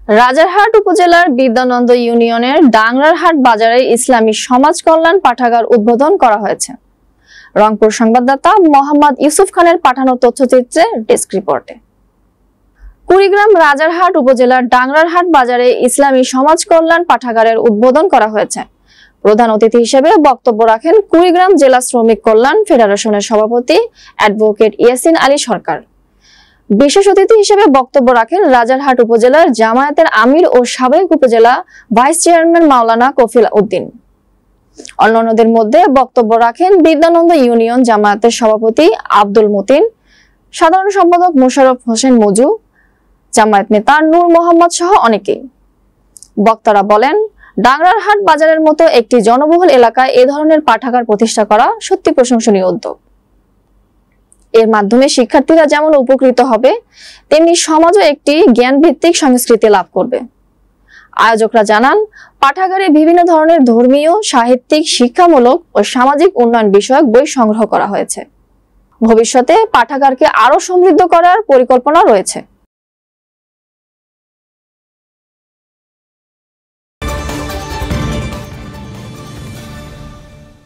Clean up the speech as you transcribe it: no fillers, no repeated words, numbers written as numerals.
রাজারহাট উপজেলার বিদ্যানন্দ ইউনিয়নের ডাংরারহাট বাজারে ইসলামী সমাজ কল্যাণ পাঠাগার উদ্বোধন করা হয়েছে। রংপুর সংবাদদাতা মোহাম্মদ ইউসুফ খানের পাঠানো তথ্যচিত্রে ডেস্ক রিপোর্টে। কুড়িগ্রাম রাজারহাট উপজেলার ডাংরারহাট বাজারে ইসলামী সমাজ কল্যাণ পাঠাগারের উদ্বোধন করা হয়েছে। প্রধান অতিথি হিসেবে বক্তব্য রাখেন কুড়িগ্রাম জেলা শ্রমিক কল্যাণ ফেডারেশনের সভাপতি অ্যাডভোকেট ইয়াসিন আলী সরকার। বিশেষ অতিথি হিসেবে বক্তব্য রাখেন রাজারহাট উপজেলার জামায়াতের আমির ও সাবেক উপজেলা ভাইস চেয়ারম্যান মাওলানা কফিল উদ্দিন। অন্যান্যদের মধ্যে বক্তব্য রাখেন বিদ্যানন্দ ইউনিয়ন জামায়াতের সভাপতি আব্দুল মতিন, সাধারণ সম্পাদক মোশাররফ হোসেন মজু, জামায়াত নেতা নূর মোহাম্মদ সহ অনেকেই। বক্তারা বলেন, ডাংরারহাট বাজারের মতো একটি জনবহুল এলাকায় এ ধরনের পাঠাগার প্রতিষ্ঠা করা সত্যি প্রশংসনীয় উদ্যোগ। এর মাধ্যমে শিক্ষার্থীরা যেমন উপকৃত হবে, তেমনি সমাজও একটি জ্ঞানভিত্তিক সংস্কৃতি লাভ করবে। আয়োজকরা জানান, পাঠাগারে বিভিন্ন ধরনের ধর্মীয়, সাহিত্যিক, শিক্ষামূলক ও সামাজিক উন্নয়ন বিষয়ক বই সংগ্রহ করা হয়েছে। ভবিষ্যতে পাঠাগারকে আরো সমৃদ্ধ করার পরিকল্পনা রয়েছে।